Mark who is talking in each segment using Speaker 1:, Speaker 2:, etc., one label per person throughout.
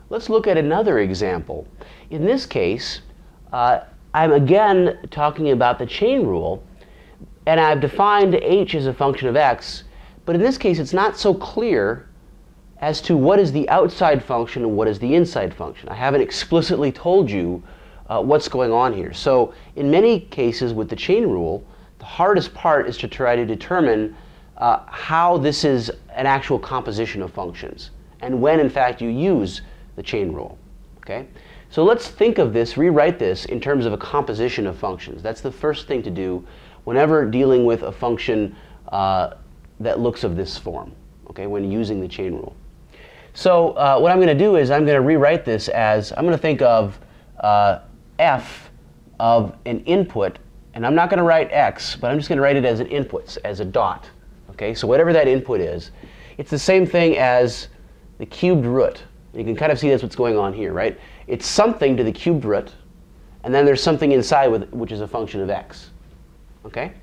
Speaker 1: Let's look at another example. In this case, I'm again talking about the chain rule, and I've defined h as a function of x, but in this case it's not so clear as to what is the outside function and what is the inside function. I haven't explicitly told you what's going on here. So in many cases with the chain rule, the hardest part is to try to determine how this is an actual composition of functions and when in fact you use the chain rule. Okay? So let's think of this, rewrite this in terms of a composition of functions. That's the first thing to do whenever dealing with a function that looks of this form, okay, when using the chain rule. So what I'm going to do is I'm going to rewrite this as, I'm going to think of f of an input, and I'm not going to write x, but I'm just going to write it as an input, as a dot. Okay, so whatever that input is, it's the same thing as the cubed root. You can kind of see that's what's going on here, right? It's something to the cubed root, and then there's something inside which is a function of x. Okay?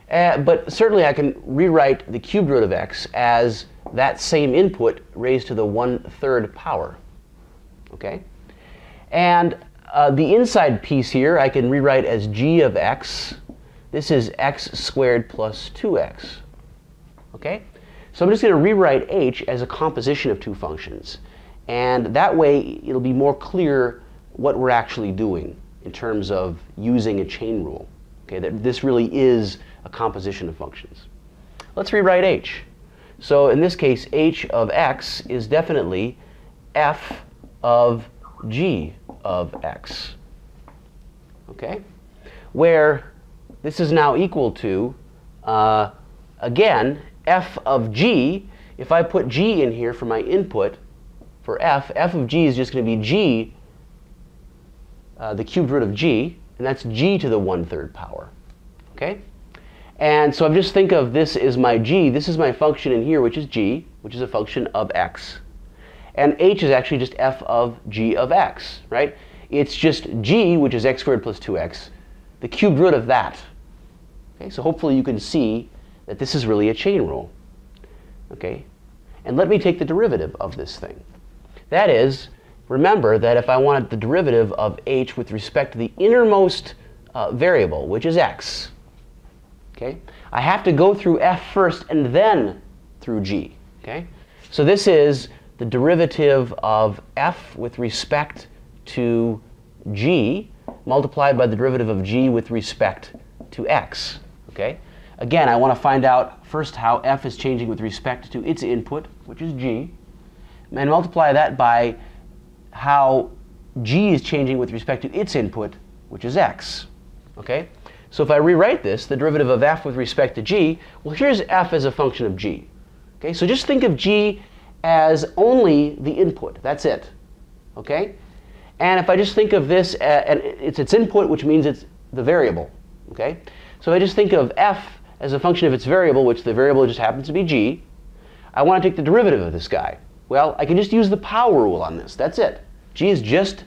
Speaker 1: But certainly I can rewrite the cubed root of x as that same input raised to the 1/3 power. Okay? And the inside piece here I can rewrite as g of x. This is x squared plus 2x. Okay? So I'm just going to rewrite h as a composition of two functions. And that way it'll be more clear what we're actually doing in terms of using a chain rule. Okay, that this really is a composition of functions. Let's rewrite h. So in this case, h of x is definitely f of g of x. Okay? Where this is now equal to, again, f of g. If I put g in here for my input, for f of g is just going to be g, the cubed root of g, and that's g to the 1/3 power. Okay? And so I just think of this as my g. This is my function in here, which is g, which is a function of x. And h is actually just f of g of x, right? It's just g, which is x squared plus 2x, the cubed root of that. Okay? So hopefully you can see that this is really a chain rule. Okay? And let me take the derivative of this thing. That is, remember that if I wanted the derivative of h with respect to the innermost variable, which is x, okay, I have to go through f first and then through g. Okay? So this is the derivative of f with respect to g multiplied by the derivative of g with respect to x. Okay? Again, I want to find out first how f is changing with respect to its input, which is g, and multiply that by how g is changing with respect to its input, which is x. Okay? So if I rewrite this, the derivative of f with respect to g, well, here's f as a function of g. Okay? So just think of g as only the input. That's it. Okay? And if I just think of this, and it's its input, which means it's the variable. Okay? So if I just think of f as a function of its variable, which the variable just happens to be g, I want to take the derivative of this guy. Well, I can just use the power rule on this. That's it. G is just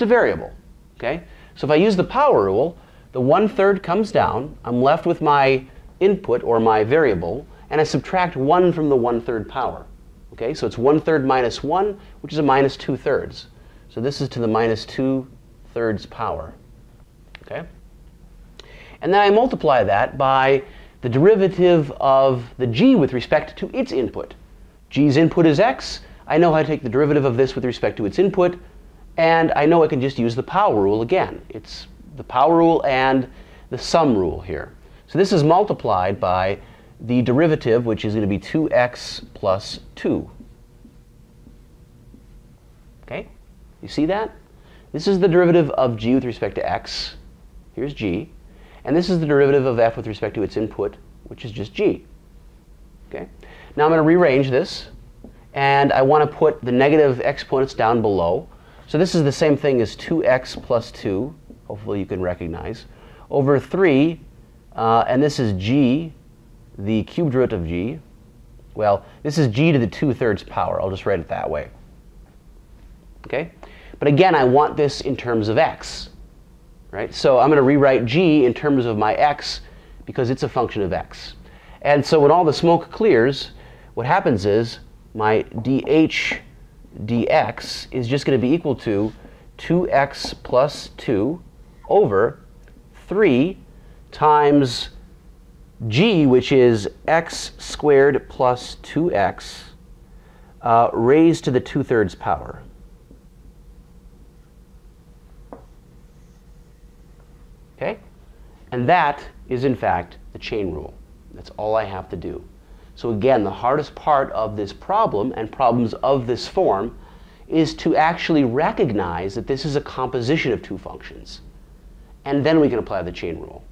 Speaker 1: a variable. Okay? So if I use the power rule, the 1/3 comes down. I'm left with my input, or my variable, and I subtract 1 from the 1/3 power. Okay? So it's 1/3 minus 1, which is a minus 2/3. So this is to the minus 2/3 power. Okay? And then I multiply that by the derivative of the g with respect to its input. G's input is x. I know how to take the derivative of this with respect to its input, and I know I can just use the power rule again. It's the power rule and the sum rule here. So this is multiplied by the derivative, which is going to be 2x plus 2. Okay? You see that? This is the derivative of g with respect to x. Here's g. And this is the derivative of f with respect to its input, which is just g. Okay? Now I'm going to rearrange this, and I want to put the negative exponents down below. So this is the same thing as 2x plus 2, hopefully you can recognize, over 3, and this is g, the cubed root of g. Well, this is g to the 2/3 power. I'll just write it that way. Okay? But again, I want this in terms of x. Right? So I'm going to rewrite g in terms of my x because it's a function of x. And so when all the smoke clears, what happens is my dh dx is just going to be equal to 2x plus 2 over 3 times g, which is x squared plus 2x raised to the 2/3 power. Okay? And that is, in fact, the chain rule. That's all I have to do. So again, the hardest part of this problem and problems of this form is to actually recognize that this is a composition of two functions. And then we can apply the chain rule.